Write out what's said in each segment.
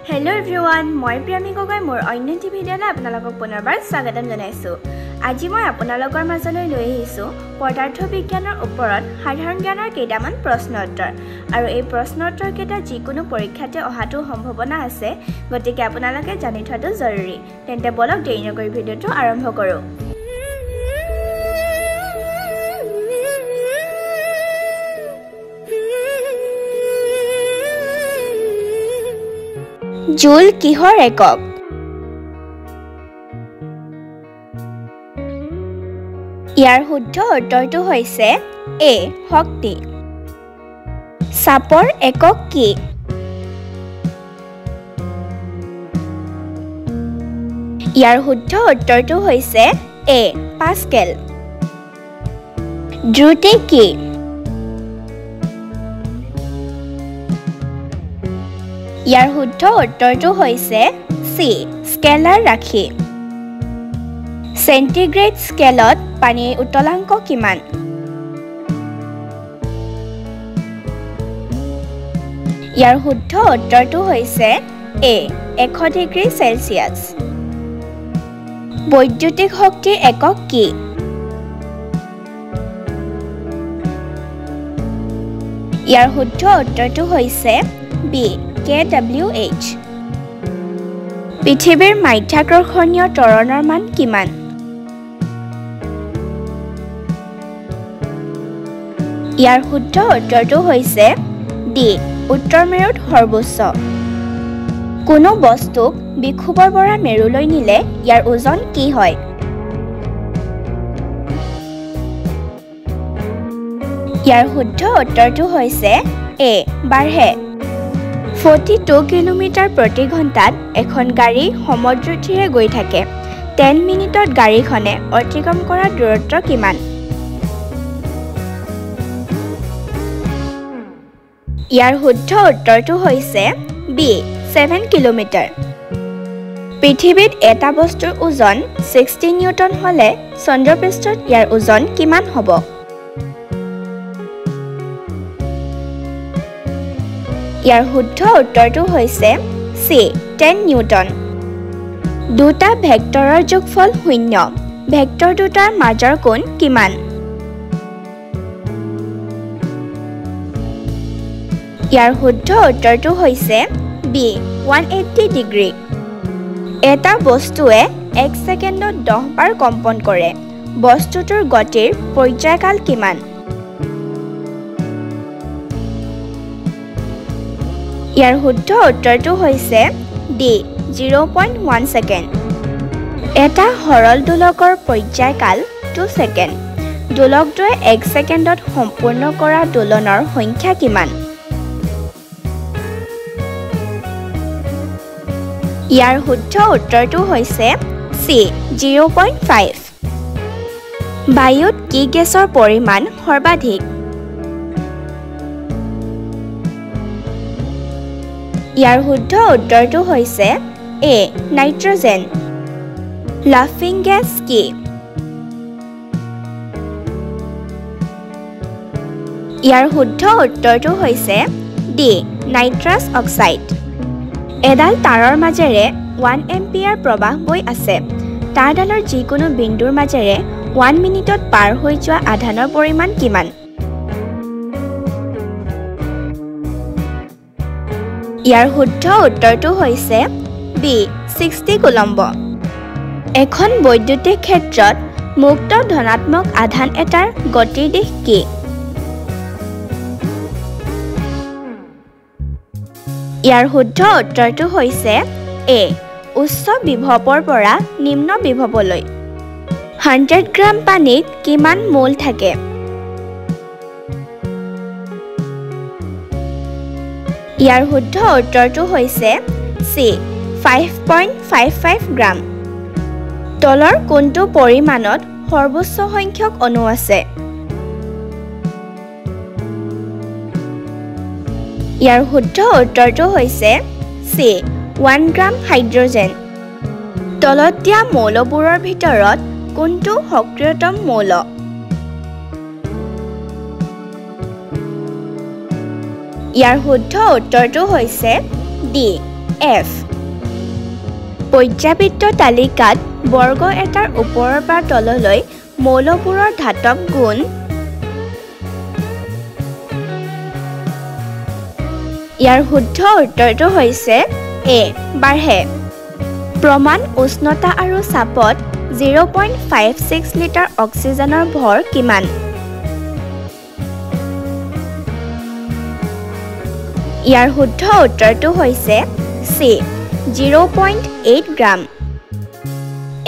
Hello everyone, মই প্ৰিয়ামী গগৈ মোৰ অন্য এটি ভিডিঅ'লৈ আপোনালোকক পুনৰবাৰ স্বাগতম জনাইছো। আজি মই আপোনালোকৰ মাজলৈ লৈ আহিছো পদাৰ্থ বিজ্ঞানৰ ওপৰত সাধাৰণ জ্ঞানৰ কেইটামান প্ৰশ্ন উত্তৰ আৰু এই প্ৰশ্ন উত্তৰ কেইটা যিকোনো পৰীক্ষাতে অহাটো সম্ভাৱনা আছে, গতিকে আপোনালোকে জানি থোৱাটো জৰুৰী। তেন্তে বলক দেৰি নকৰি ভিডিঅ'টো আৰম্ভ কৰো। জুল কিহৰ একক? ইয়াৰ শুদ্ধ উত্তৰটো হৈছে এ শক্তি। চাপৰ একক কি? ইয়াৰ শুদ্ধ উত্তৰটো হৈছে এ পাস্কেল। দ্ৰুতি কি? ইয়াৰ শুদ্ধ উত্তৰটো হৈছে সি স্কেলাৰ ৰাশি। চেণ্টিগ্ৰেড স্কেলত পানীৰ উতলাংক কিমান? ইয়াৰ শুদ্ধ উত্তৰটো হৈছে এ 100 ডিগ্ৰী চেলচিয়াছ। বৈদ্যুতিক শক্তিৰ একক কি? ইয়াৰ শুদ্ধ উত্তৰটো হৈছে বি kWh। পৃথিৱীৰ মাধ্যাকৰ্ষণীয় ত্বৰণৰ মান কিমান? ইয়াৰ শুদ্ধ উত্তৰটো হৈছে ডি উত্তৰ মেৰুত সৰ্বোচ্চ। কোনো বস্তুক বিষুৱৰ পৰা মেৰুলৈ নিলে ইয়াৰ ওজন কি হয়? ইয়াৰ শুদ্ধ উত্তৰটো হৈছে এ বাঢ়ে। 42 কিলোমিটাৰ প্ৰতি ঘণ্টাত এখন গাড়ী সমদ্ৰুতিৰে গৈ থাকে। 10 মিনিটত গাড়ীখনে অতিক্ৰম কৰা দূৰত্ব কিমান? ইয়াৰ শুদ্ধ উত্তৰটো হৈছে বি 7 কিলোমিটাৰ। পৃথিৱীত এটা বস্তুৰ ওজন 60 নিউটন হ'লে চন্দ্ৰপৃষ্ঠত ইয়াৰ ওজন কিমান হ'ব? ইয়াৰ শুদ্ধ উত্তৰটো হৈছে চি 10 নিউটন। দুটা ভেক্টৰৰ যোগফল 0। ভেক্টৰ দুটাৰ মাজৰ কোণ কিমান? ইয়াৰ শুদ্ধ উত্তৰটো হৈছে বি 180 ডিগ্ৰী। এটা বস্তুৱে 1 ছেকেণ্ডত 10 বাৰ কম্পন কৰে। বস্তুটোৰ গতিৰ পৰ্যায়কাল কিমান? ইয়াৰ শুদ্ধ উত্তৰটো হৈছে ডি 0.1 ছেকেণ্ড। এটা সৰল দোলকৰ পৰ্যায়কাল 2 ছেকেণ্ড। দোলকটোৱে 1 ছেকেণ্ডত সম্পূৰ্ণ কৰা দোলনৰ সংখ্যা কিমান? ইয়াৰ শুদ্ধ উত্তৰটো হৈছে চি 0.5। বায়ুত কি গেছৰ পৰিমাণ সৰ্বাধিক? ইয়াৰ শুদ্ধ উত্তৰটো হৈছে এ নাইট্ৰজেন। লাফিং গেছ কি? ইয়াৰ শুদ্ধ উত্তৰটো হৈছে ডি নাইট্ৰাছ অক্সাইড। এডাল তাৰৰ মাজেৰে 1 এম্পিয়াৰ প্ৰবাহ বৈ আছে। তাঁৰডালৰ যিকোনো বিন্দুৰ মাজেৰে 1 মিনিটত পাৰ হৈ যোৱা আধানৰ পৰিমাণ কিমান? ইয়াৰ শুদ্ধ উত্তৰটো হৈছে বি 60 কুলম্ব। এখন বৈদ্যুতিক ক্ষেত্ৰত মুক্ত ধনাত্মক আধান এটাৰ গতিৰ দিশ কি? ইয়াৰ শুদ্ধ উত্তৰটো হৈছে এ উচ্চ বিভৱৰ পৰা নিম্ন বিভৱলৈ। 100 গ্ৰাম পানীত কিমান মোল থাকে? ইয়াৰ শুদ্ধ উত্তৰটো হৈছে চি 5.55 গ্ৰাম। তলৰ কোনটো পৰিমাণত সৰ্বোচ্চ সংখ্যক অণু আছে? ইয়াৰ শুদ্ধ উত্তৰটো হৈছে চি 1 গ্ৰাম হাইড্ৰজেন। তলত দিয়া মৌলবোৰৰ ভিতৰত কোনটো সক্ৰিয়তম মৌল? ইয়াৰ শুদ্ধ উত্তৰটো হৈছে ডি F. পৰ্যাবৃত্ত তালিকাত বৰ্গ এটাৰ ওপৰৰ পৰা তললৈ মৌলবোৰৰ ধাতৱ গুণ ইয়াৰ শুদ্ধ উত্তৰটো হৈছে A. বাঢ়ে প্ৰমাণ উষ্ণতা আৰু চাপত 0.56 লিটাৰ অক্সিজেনৰ ভৰ কিমান ইয়াৰ শুদ্ধ উত্তৰটো হৈছে C. 0.8 গ্ৰাম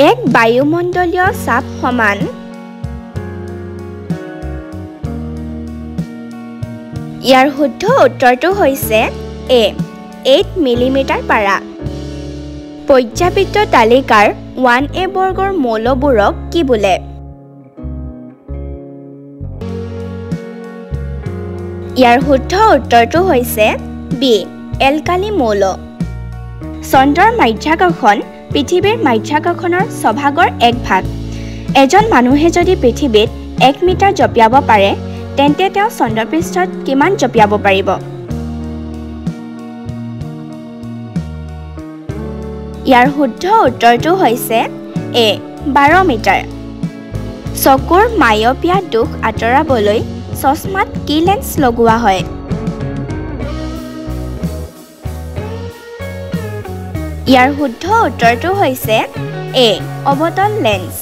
এক বায়ুমণ্ডলীয় চাপ সমান ইয়াৰ শুদ্ধ উত্তৰটো হৈছে A. 8 মিলিমিটাৰ পাৰা পৰ্যাবৃত্ত তালিকাৰ 1A বৰ্গৰ মৌলবোৰক কি বোলে ইয়াৰ শুদ্ধ উত্তৰটো হৈছে B. এলকালি মৌল চন্দ্ৰৰ মাধ্যাকৰ্ষণ পৃথিৱীৰ মাধ্যাকৰ্ষণৰ ছভাগৰ এক ভাগ এজন মানুহে যদি পৃথিৱীত 1 মিটাৰ জঁপিয়াব পাৰে তেন্তে তেওঁ চন্দ্ৰপৃষ্ঠত কিমান জঁপিয়াব পাৰিব ইয়াৰ শুদ্ধ উত্তৰটো হৈছে A. 12 মিটাৰ চকুৰ মায়পিয়া দুখ আঁতৰাবলৈ চশমাত কি লেন্স লগোৱা হয় ইয়াৰ শুদ্ধ উত্তৰটো হৈছে A. অৱতল লেন্স